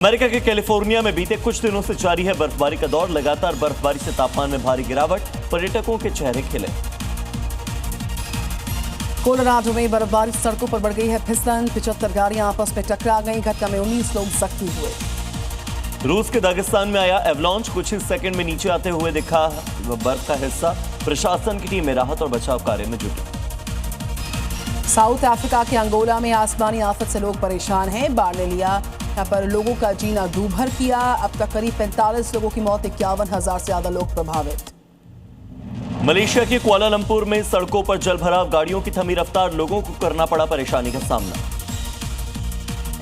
America के California में बीते कुछ दिनों से जारी है बर्फबारी का दौर। लगातार बर्फबारी से तापमान में भारी गिरावट, पर्यटकों के चेहरे खिले। कोलोराडो में बर्फबारी, सड़कों पर बढ़ गई है फिसलन। 75 गाड़ियां आपस में टकरा गई। घटना में 19 लोग जख्मी हुए। रूस के दागिस्तान में आया एवलांच, कुछ ही सेकंड में नीचे आते हुए दिखा बर्फ का हिस्सा। प्रशासन की टीमें राहत और बचाव कार्य में जुटी। साउथ अफ्रीका के अंगोला में आसमानी आफत से लोग परेशान हैं। बाढ़ ने लिया यहाँ पर लोगों का जीना दूभर किया। अब तक करीब 45 लोगों की मौत, 51,000 से ज्यादा लोग प्रभावित। मलेशिया के कुआलालंपुर में सड़कों पर जलभराव, गाड़ियों की थमी रफ्तार, लोगों को करना पड़ा परेशानी का सामना।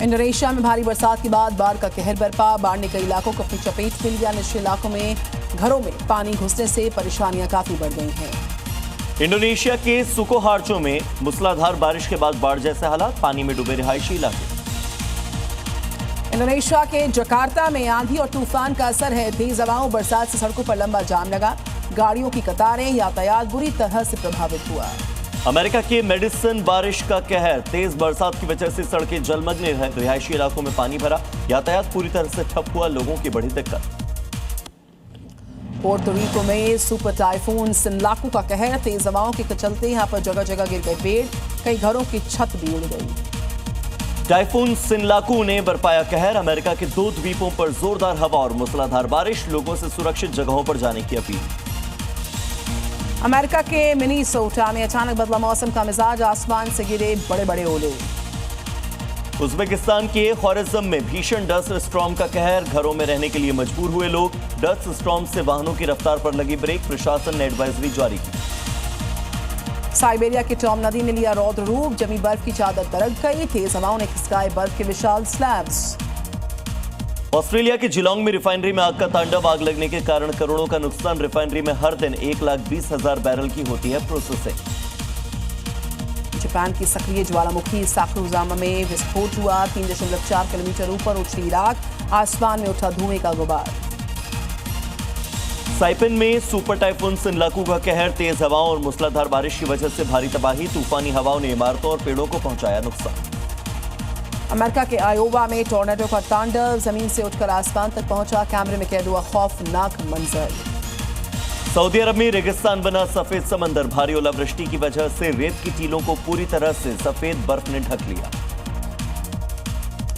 इंडोनेशिया में भारी बरसात के बाद बाढ़ का कहर बरपा। बाढ़ ने कई इलाकों को अपनी चपेट में लिया। निचले इलाकों में घरों में पानी घुसने से परेशानियां काफी बढ़ गई हैं। इंडोनेशिया के सुकोहार्चो में मूसलाधार बारिश के बाद बाढ़ जैसे हालात, पानी में डूबे रिहायशी इलाके। इंडोनेशिया के जकार्ता में आंधी और तूफान का असर है। तेज हवाओं, बरसात से सड़कों पर लंबा जाम लगा। गाड़ियों की कतारें, यातायात बुरी तरह से प्रभावित हुआ। अमेरिका के मेडिसन बारिश का कहर, तेज बरसात की वजह से सड़कें जलमग्न हैं। रिहायशी इलाकों में पानी भरा, यातायात पूरी तरह से ठप हुआ, लोगों की बड़ी दिक्कत। पोर्टो रिको में सुपर टाइफून सिनलाकू का कहर, तेज हवाओं के चलते यहां पर जगह जगह गिर गए पेड़, कई घरों की छत भी उड़ गई। टाइफून सिनलाकू ने बरपाया कहर। अमेरिका के 2 द्वीपों पर जोरदार हवा और मूसलाधार बारिश, लोगों से सुरक्षित जगहों पर जाने की अपील। अमेरिका के मिनीसोटा में अचानक बदला मौसम का मिजाज, आसमान से गिरे बड़े बड़े ओले। उज्बेकिस्तान के ख्वारिज़म में भीषण डस्ट स्टॉर्म का कहर, घरों में रहने के लिए मजबूर हुए लोग। डस्ट स्टॉर्म से वाहनों की रफ्तार पर लगी ब्रेक, प्रशासन ने एडवाइजरी जारी की। साइबेरिया के टॉम नदी ने लिया रौद्र रूप, जमी बर्फ की चादर दरक गई। तेज हवाओं ने खिसकाए बर्फ के विशाल स्लैब्स। ऑस्ट्रेलिया के जिलोंग में रिफाइनरी में आग का तांडव, आग लगने के कारण करोड़ों का नुकसान। रिफाइनरी में हर दिन 1,20,000 बैरल की होती है प्रोसेसिंग। जापान की सक्रिय ज्वालामुखी साकुराजामा में विस्फोट हुआ। 3.4 किलोमीटर ऊपर उछली राख, आसमान में उठा धुएं का गुबार। साइपेन में सुपर टाइफून सिनलाकू का कहर, तेज हवाओं और मूसलाधार बारिश की वजह से भारी तबाही। तूफानी हवाओं ने इमारतों और पेड़ों को पहुंचाया नुकसान। अमेरिका के आयोवा में टॉर्नेडो का तांडव, जमीन से उठकर आसमान तक पहुंचा। कैमरे में कैद हुआ खौफनाक मंजर। सऊदी अरब में रेगिस्तान बना सफेद समंदर, भारी ओलावृष्टि की वजह से रेत की टीलों को पूरी तरह से सफेद बर्फ ने ढक लिया।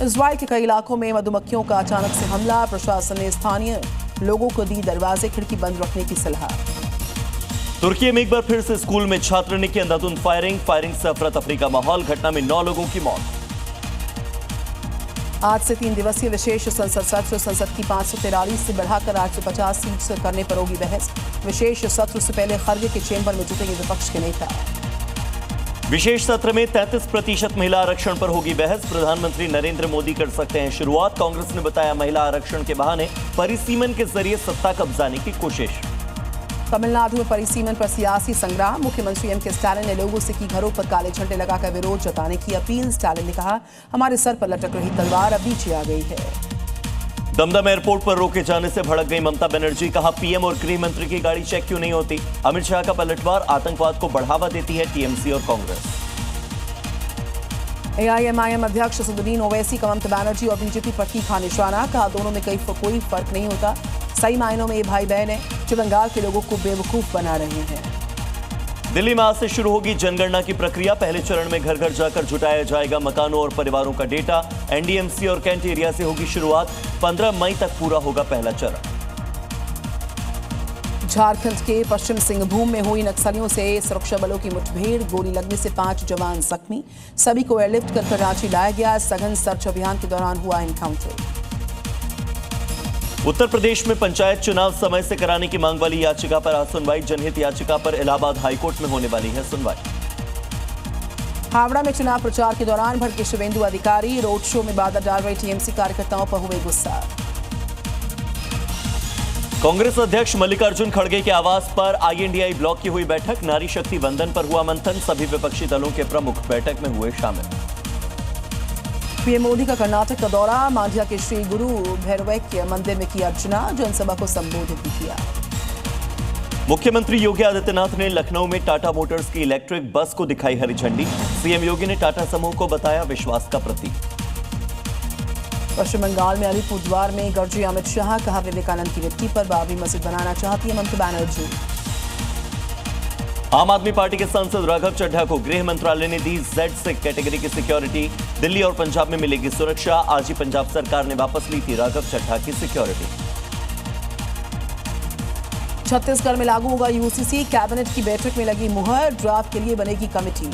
इजराइल के कई इलाकों में मधुमक्खियों का अचानक से हमला, प्रशासन ने स्थानीय लोगों को दी दरवाजे खिड़की बंद रखने की सलाह। तुर्की में एक बार फिर से स्कूल में छात्र ने की अंधाधुंध फायरिंग से अफरा तफरी का माहौल। घटना में 9 लोगों की मौत। आज से 3 दिवसीय विशेष संसद सत्र, संसद की 543 से बढ़ाकर 850 सीट से करने पर होगी बहस। विशेष सत्र से पहले खरगे के चेंबर में जुटेंगे विपक्ष के नेता। विशेष सत्र में 33% महिला आरक्षण पर होगी बहस। प्रधानमंत्री नरेंद्र मोदी कर सकते हैं शुरुआत। कांग्रेस ने बताया महिला आरक्षण के बहाने परिसीमन के जरिए सत्ता कब्जाने की कोशिश। तमिलनाडु में परिसीमन पर सियासी संग्राम, मुख्यमंत्री एम.के. स्टालिन ने लोगों से की घरों पर काले झंडे लगाकर विरोध जताने की अपील। स्टालिन ने कहा, हमारे सर पर लटक रही तलवार अब नीचे आ गई है। दमदम एयरपोर्ट पर रोके जाने से भड़क गई ममता बनर्जी, कहा पीएम और गृह मंत्री की गाड़ी चेक क्यों नहीं होती। अमित शाह का पलटवार, आतंकवाद को बढ़ावा देती है टीएमसी और कांग्रेस। एआईएमआईएम अध्यक्ष असदुद्दीन ओवैसी का ममता बनर्जी और बीजेपी पर तीखा निशाना, कहा दोनों में कोई फर्क नहीं होता। सही मायनों में ये भाई बहन है जो बंगाल के लोगों को बेवकूफ बना रहे हैं। दिल्ली में आज से शुरू होगी जनगणना की प्रक्रिया। पहले चरण में घर घर जाकर जुटाया जाएगा मकानों और परिवारों का डेटा। एनडीएमसी और कैंट एरिया से होगी शुरुआत। 15 मई तक पूरा होगा पहला चरण। झारखंड के पश्चिम सिंहभूम में हुई नक्सलियों से सुरक्षा बलों की मुठभेड़, गोली लगने से 5 जवान जख्मी। सभी को एयरलिफ्ट कर रांची लाया गया। सघन सर्च अभियान के दौरान हुआ एनकाउंटर। उत्तर प्रदेश में पंचायत चुनाव समय से कराने की मांग वाली याचिका पर आज सुनवाई। जनहित याचिका पर इलाहाबाद हाईकोर्ट में होने वाली है सुनवाई। हावड़ा में चुनाव प्रचार के दौरान भड़के शुभेंदु अधिकारी, रोड शो में बाधा डाल रहे टीएमसी कार्यकर्ताओं पर हुए गुस्सा। कांग्रेस अध्यक्ष मल्लिकार्जुन खड़गे के आवास पर आईएनडीआई ब्लॉक की हुई बैठक। नारी शक्ति वंदन पर हुआ मंथन। सभी विपक्षी दलों के प्रमुख बैठक में हुए शामिल। पीएम मोदी का कर्नाटक का दौरा, मांझा के श्री गुरु भैरवैक्य मंदिर में किया अर्चना, जनसभा को संबोधित भी किया। मुख्यमंत्री योगी आदित्यनाथ ने लखनऊ में टाटा मोटर्स की इलेक्ट्रिक बस को दिखाई हरी झंडी। सीएम योगी ने टाटा समूह को बताया विश्वास का प्रतीक। पश्चिम बंगाल में अलीपुरद्वार में गरजे अमित शाह, कहा विवेकानंद की मिट्टी पर बाबरी मस्जिद बनाना चाहती है ममता बनर्जी। आम आदमी पार्टी के सांसद राघव चड्ढा को गृह मंत्रालय ने दी Z6 कैटेगरी की सिक्योरिटी। दिल्ली और पंजाब में मिलेगी सुरक्षा। आज ही पंजाब सरकार ने वापस ली थी राघव चड्ढा की सिक्योरिटी। छत्तीसगढ़ में लागू होगा यूसीसी, कैबिनेट की बैठक में लगी मुहर, ड्राफ्ट के लिए बनेगी कमेटी।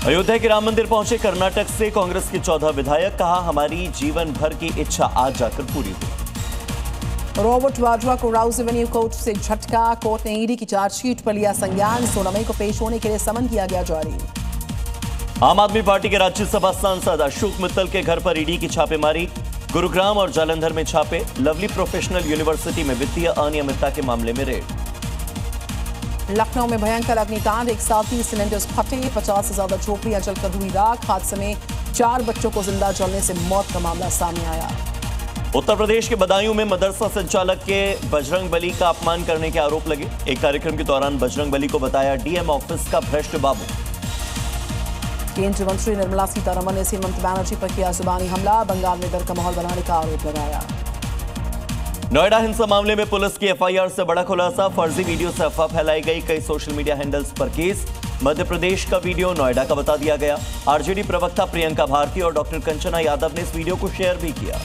अयोध्या के राम मंदिर पहुंचे कर्नाटक से कांग्रेस के 14 विधायक, कहा हमारी जीवन भर की इच्छा आज जाकर पूरी हुई। रॉबर्ट वाड्रा को राउज एवेन्यू कोर्ट से झटका, कोर्ट ने ईडी की चार्जशीट पर लिया संज्ञान, 16 मई को पेश होने के लिए समन किया गया जारी। आम आदमी पार्टी के राज्यसभा सांसद अशोक मित्तल के घर पर ईडी की छापेमारी, गुरुग्राम और जालंधर में छापे। लवली प्रोफेशनल यूनिवर्सिटी में वित्तीय अनियमितता के मामले में रेड। लखनऊ में भयंकर अग्निकांड, 1 साल 30 सिलेंडर्स फटे, 50 से ज्यादा झोपड़ियां जलकर हुई राख। हादसे में 4 बच्चों को जिंदा जलने से मौत का मामला सामने आया। उत्तर प्रदेश के बदायूं में मदरसा संचालक के बजरंगबली का अपमान करने के आरोप लगे। एक कार्यक्रम के दौरान बजरंगबली को बताया डीएम ऑफिस का भ्रष्ट बाबू। केंद्रीय मंत्री निर्मला सीतारमण ने ममता बनर्जी पर किया जुबानी हमला, बंगाल में डर का माहौल बनाने का आरोप लगाया। नोएडा हिंसा मामले में पुलिस की एफआईआर से बड़ा खुलासा, फर्जी वीडियो से अफवाह फैलाई गई, कई सोशल मीडिया हैंडल्स पर केस। मध्य प्रदेश का वीडियो नोएडा का बता दिया गया। आरजेडी प्रवक्ता प्रियंका भारती और डॉक्टर कंचना यादव ने इस वीडियो को शेयर भी किया।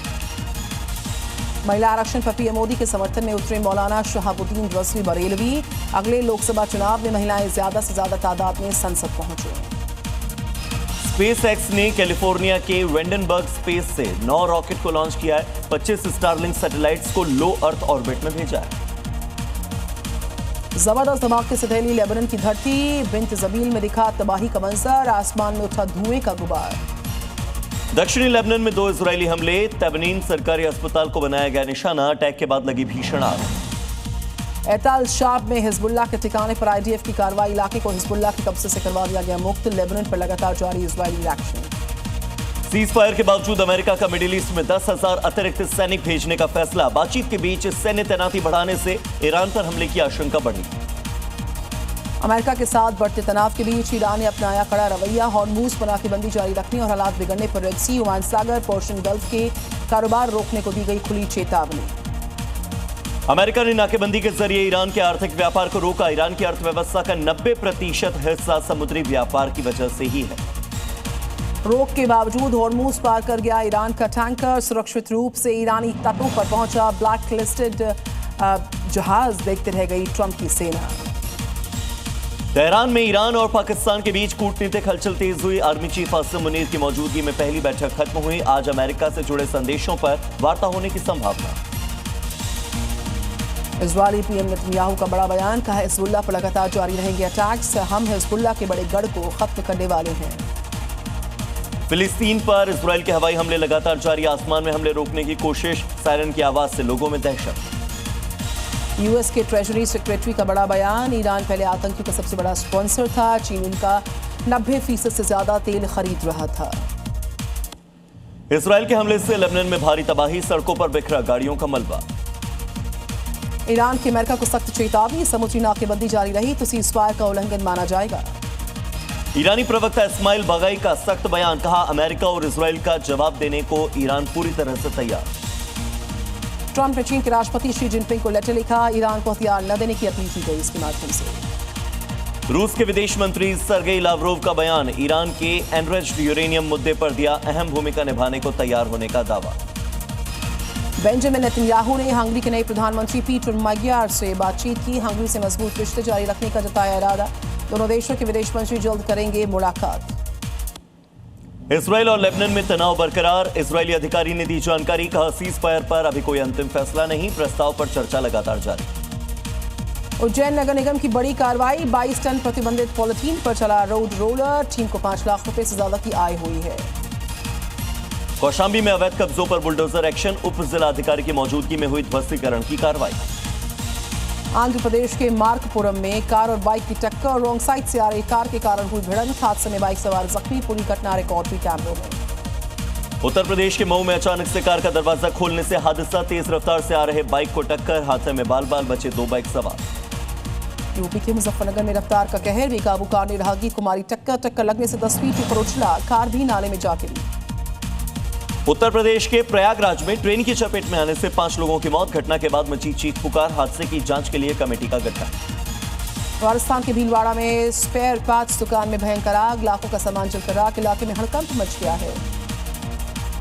महिला आरक्षण पर पीएम मोदी के समर्थन में उतरे मौलाना शहाबुद्दीन रजवी बरेलवी, अगले लोकसभा चुनाव में महिलाएं ज्यादा से ज्यादा तादाद में संसद पहुंचे। स्पेस एक्स ने कैलिफोर्निया के वेंडनबर्ग स्पेस से 9 रॉकेट को लॉन्च किया है। 25 स्टारलिंक सैटेलाइट्स को लो अर्थ ऑर्बिट में भेजा है। जबरदस्त धमाके से दहली लेबनान की धरती, बिंत जबील में दिखा तबाही का मंजर, आसमान में उठा धुएं का गुबार। दक्षिणी लेबनान में 2 इजरायली हमले, तबनीन सरकारी अस्पताल को बनाया गया निशाना, अटैक के बाद लगी भीषण आग। एताल शाब में हिजबुल्लाह के ठिकाने पर आईडीएफ की कार्रवाई, इलाके को हिजबुल्लाह के कब्जे से करवा दिया गया मुक्त। लेबनान पर लगातार जारी इजरायली एक्शन। सीज फायर के बावजूद अमेरिका का मिडिल ईस्ट में 10,000 अतिरिक्त सैनिक भेजने का फैसला। बातचीत के बीच सैन्य तैनाती बढ़ाने से ईरान पर हमले की आशंका बढ़ी। अमेरिका के साथ बढ़ते तनाव के बीच ईरान ने अपनाया कड़ा रवैया, हॉर्मूज पर नाकेबंदी जारी रखने और हालात बिगड़ने पर रेड सी, ओमान सागर, पर्शियन गल्फ के कारोबार रोकने को दी गई खुली चेतावनी। अमेरिका ने नाकेबंदी के जरिए ईरान के आर्थिक व्यापार को रोका। ईरान की अर्थव्यवस्था का 90% हिस्सा समुद्री व्यापार की वजह से ही है। रोक के बावजूद हॉर्मूज पार कर गया ईरान का टैंकर, सुरक्षित रूप से ईरानी तटों पर पहुंचा ब्लैक लिस्टेड जहाज, देखते रह गई ट्रंप की सेना। तेहरान में ईरान और पाकिस्तान के बीच कूटनीतिक हलचल तेज हुई। आर्मी चीफ आसिम मुनीर की मौजूदगी में पहली बैठक खत्म हुई। आज अमेरिका से जुड़े संदेशों पर वार्ता होने की संभावना। इजरायली पीएम नेतन्याहू का बड़ा बयान, कहा हिजबुल्लाह पर लगातार जारी रहेंगे अटैक्स, हम हिजबुल्लाह के बड़े गढ़ को खत्म करने वाले हैं। फिलिस्तीन पर इजरायल के हवाई हमले लगातार जारी, आसमान में हमले रोकने की कोशिश, सायरन की आवाज से लोगों में दहशत। यूएस के ट्रेजरी सेक्रेटरी का बड़ा बयान, ईरान पहले आतंकी का सबसे बड़ा स्पॉन्सर था, चीन उनका 90% से ज्यादा तेल खरीद रहा था। इजरायल के हमले से लेबनान में भारी तबाही, सड़कों पर बिखरा गाड़ियों का मलबा। ईरान की अमेरिका को सख्त चेतावनी, समुद्री नाकेबंदी जारी रही तो सीज फायर का उल्लंघन माना जाएगा। ईरानी प्रवक्ता इस्माइल बागाई का सख्त बयान, कहा अमेरिका और इजरायल का जवाब देने को ईरान पूरी तरह से तैयार। ट्रंप ने चीन के राष्ट्रपति शी जिनपिंग को लेटर लिखा, ईरान को हथियार न देने की अपील की गई। इसके माध्यम से रूस के विदेश मंत्री सर्गेई लावरोव का बयान, ईरान के एनरिच्ड यूरेनियम मुद्दे पर दिया अहम भूमिका निभाने को तैयार होने का दावा। बेंजामिन नेतन्याहू ने हंगरी के नए प्रधानमंत्री पीटर मैगियार से बातचीत की, हंगरी से मजबूत रिश्ते जारी रखने का जताया इरादा। दोनों देशों के विदेश मंत्री जल्द करेंगे मुलाकात। इजरायल और लेबनान में तनाव बरकरार, इजरायली अधिकारी ने दी जानकारी, कहा सीज फायर पर अभी कोई अंतिम फैसला नहीं, प्रस्ताव पर चर्चा लगातार जारी। उज्जैन नगर निगम की बड़ी कार्रवाई, 22 टन प्रतिबंधित पॉलिथीन पर चला रोड रोलर, टीम को 5 लाख रुपए से ज्यादा की आय हुई है। कौशाम्बी में अवैध कब्जों पर बुलडोजर एक्शन, उप जिला अधिकारी की मौजूदगी में हुई ध्वस्तीकरण की कार्रवाई। आंध्र प्रदेश के मार्कपुरम में कार और बाइक की टक्कर, रॉन्ग साइड से आ रही कार के कारण हुई भिड़ंत, हादसे में बाइक सवार जख्मी, पूरी घटना रिकॉर्ड हुई कैमरों में। उत्तर प्रदेश के मऊ में अचानक से कार का दरवाजा खोलने से हादसा, तेज रफ्तार से आ रहे बाइक को टक्कर, हादसे में बाल बाल बचे 2 बाइक सवार। यूपी के मुजफ्फरनगर में रफ्तार का कहर, बेकाबू कार ने राहगीर को मारी टक्कर लगने से 10 फीट ऊपर उछला, कार भी नाले में जा गिरी। उत्तर प्रदेश के प्रयागराज में ट्रेन की चपेट में आने से 5 लोगों की मौत। घटना के बाद मची चीख पुकार। हादसे की जांच के लिए कमेटी का गठन। राजस्थान के भीलवाड़ा में स्पेयर पार्ट्स दुकान में भयंकर आग, लाखों का सामान जलकर राख। इलाके में हड़कंप मच गया है।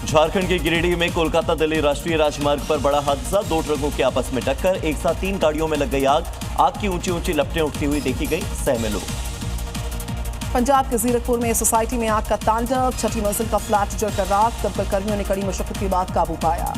झारखंड के गिरिडीह में कोलकाता दिल्ली राष्ट्रीय राजमार्ग पर बड़ा हादसा। 2 ट्रकों की आपस में टक्कर। एक साथ 3 गाड़ियों में लग गई आग। आग की ऊंची ऊंची लपटें उठती हुई देखी गई। सहमे लोग। पंजाब के जीरकपुर में सोसाइटी में आग का तांडव। 6ठी मंजिल का फ्लैट जलकर राख। दमकल कर्मियों ने कड़ी मशक्कत के बाद काबू पाया।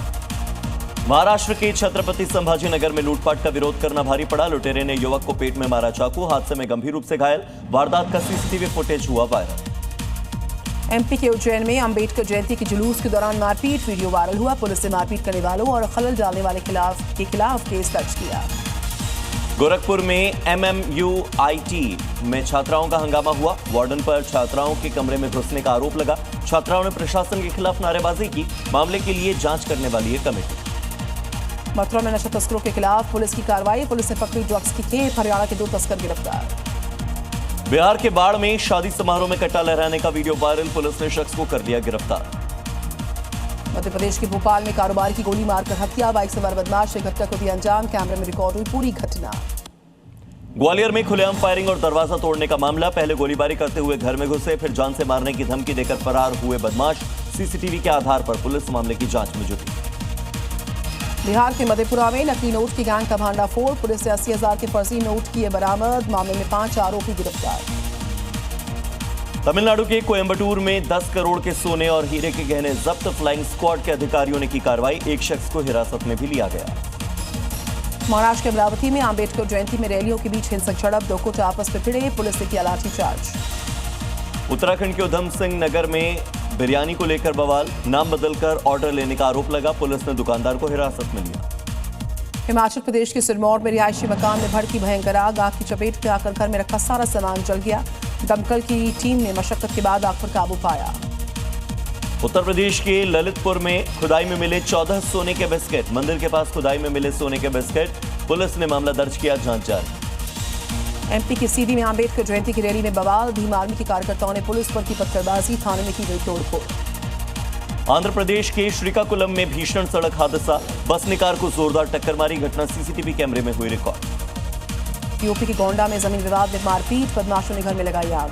महाराष्ट्र के छत्रपति संभाजीनगर में लूटपाट का विरोध करना भारी पड़ा। लुटेरे ने युवक को पेट में मारा चाकू। हादसे में गंभीर रूप से घायल। वारदात का सीसीटीवी फुटेज हुआ वायरल। एमपी के उज्जैन में अंबेडकर जयंती के जुलूस के दौरान मारपीट वीडियो वायरल हुआ। पुलिस ने मारपीट करने वालों और खलल डालने वाले के खिलाफ केस दर्ज किया। गोरखपुर में MMUIT में छात्राओं का हंगामा हुआ। वार्डन पर छात्राओं के कमरे में घुसने का आरोप लगा। छात्राओं ने प्रशासन के खिलाफ नारेबाजी की। मामले के लिए जांच करने वाली है कमेटी। मथुरा में नशा तस्करों के खिलाफ पुलिस की कार्रवाई। पुलिस ने पकड़ी ड्रग्स की खेप। हरियाणा के 2 तस्कर गिरफ्तार। बिहार के बाढ़ में शादी समारोह में कट्टा लहराने का वीडियो वायरल। पुलिस ने शख्स को कर दिया गिरफ्तार। मध्य प्रदेश के भोपाल में कारोबार की गोली मारकर हत्या। बाइक सवार बदमाश ने घटना को दिया अंजाम। कैमरे में रिकॉर्ड हुई पूरी घटना। ग्वालियर में खुलेआम फायरिंग और दरवाजा तोड़ने का मामला। पहले गोलीबारी करते हुए घर में घुसे, फिर जान से मारने की धमकी देकर फरार हुए बदमाश। सीसीटीवी के आधार पर पुलिस मामले की जांच में जुटी। बिहार के मधेपुरा में नकली नोट की गैंग का भांडाफोड़। पुलिस ने 80,000 के फर्जी नोट किए बरामद। मामले में 5 आरोपी गिरफ्तार। तमिलनाडु के कोयंबटूर में 10 करोड़ के सोने और हीरे के गहने जब्त। फ्लाइंग स्क्वाड के अधिकारियों ने की कार्रवाई। एक शख्स को हिरासत में भी लिया गया। महाराष्ट्र के अमरावती में अंबेडकर जयंती में रैलियों के बीच हिंसक झड़प। 2 गुट आपस में भिड़े। पुलिस ने किया लाठीचार्ज। उत्तराखंड के उधम सिंह नगर में बिरयानी को लेकर बवाल। नाम बदलकर ऑर्डर लेने का आरोप लगा। पुलिस ने दुकानदार को हिरासत में लिया। हिमाचल प्रदेश के सिरमौर में रिहायशी मकान में भड़की भयंकर आग। आग की चपेट में आकर घर में रखा सारा सामान जल गया। दमकल की टीम ने मशक्कत के बाद आग पर काबू पाया। उत्तर प्रदेश के ललितपुर में खुदाई में मिले 14 सोने के बिस्किट। मंदिर के पास खुदाई में मिले सोने के बिस्किट। पुलिस ने मामला दर्ज किया। जांच जारी। एमपी के सीधी में अंबेडकर जयंती की रैली में बवाल। भीम आर्मी के कार्यकर्ताओं ने पुलिस पर की पत्थरबाजी। थाने में की गई तोड़फोड़। आंध्र प्रदेश के श्रीकाकुलम में भीषण सड़क हादसा। बस ने कार को जोरदार टक्कर मारी। घटना सीसीटीवी कैमरे में हुई रिकॉर्ड। यूपी के गोंडा में जमीन विवाद में मारपीट। बदमाशों ने घर में लगाई आग।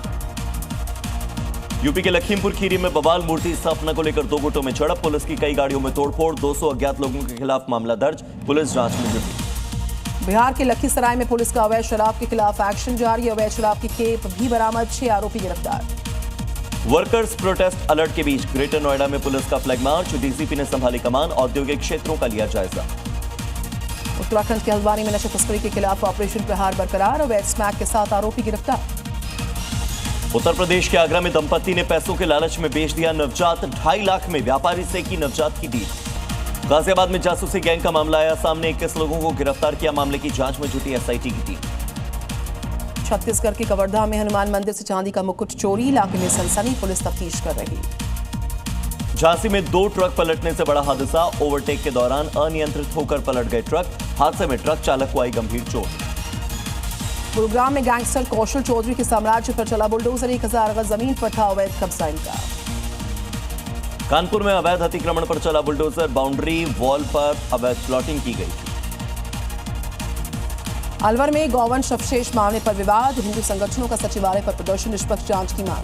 यूपी के लखीमपुर खीरी में बवाल। मूर्ति स्थापना को लेकर 2 गुटों में झड़प। पुलिस की कई गाड़ियों में तोड़फोड़। 200 अज्ञात लोगों के खिलाफ मामला दर्ज। पुलिस जांच में जुटी। बिहार के लखीसराय में पुलिस का अवैध शराब के खिलाफ एक्शन जारी। अवैध शराब की खेप भी बरामद। 6 आरोपी गिरफ्तार। वर्कर्स प्रोटेस्ट अलर्ट के बीच ग्रेटर नोएडा में पुलिस का फ्लैग मार्च। डीसीपी ने संभाली कमान। औद्योगिक क्षेत्रों का लिया जायजा। उत्तराखंड के हल्द्वानी में नशा तस्करी के खिलाफ ऑपरेशन प्रहार बरकरार। अवैध स्मैक के साथ आरोपी गिरफ्तार। उत्तर प्रदेश के आगरा में दंपति ने पैसों के लालच में बेच दिया नवजात। 2.5 लाख में व्यापारी से की नवजात की डील। गाजियाबाद में जासूसी गैंग का मामला आया सामने। 21 लोगों को गिरफ्तार किया। मामले की जांच में जुटी एसआईटी की टीम। छत्तीसगढ़ के कवर्धा में हनुमान मंदिर से चांदी का मुकुट चोरी। इलाके में सनसनी। पुलिस तफ्तीश कर रही। झांसी में 2 ट्रक पलटने से बड़ा हादसा। ओवरटेक के दौरान अनियंत्रित होकर पलट गए ट्रक। हादसे में ट्रक चालक को आई गंभीर चोट। गुरुग्राम में गैंगस्टर कौशल चौधरी के साम्राज्य पर चला बुलडोजर। 1000 गज जमीन पर था अवैध कब्जा इनका। कानपुर में अवैध अतिक्रमण पर चला बुलडोजर। बाउंड्री वॉल पर अवैध प्लॉटिंग की गई। अलवर में गौवंश अवशेष मामले पर विवाद। हिंदू संगठनों का सचिवालय पर प्रदर्शन। निष्पक्ष जांच की मांग।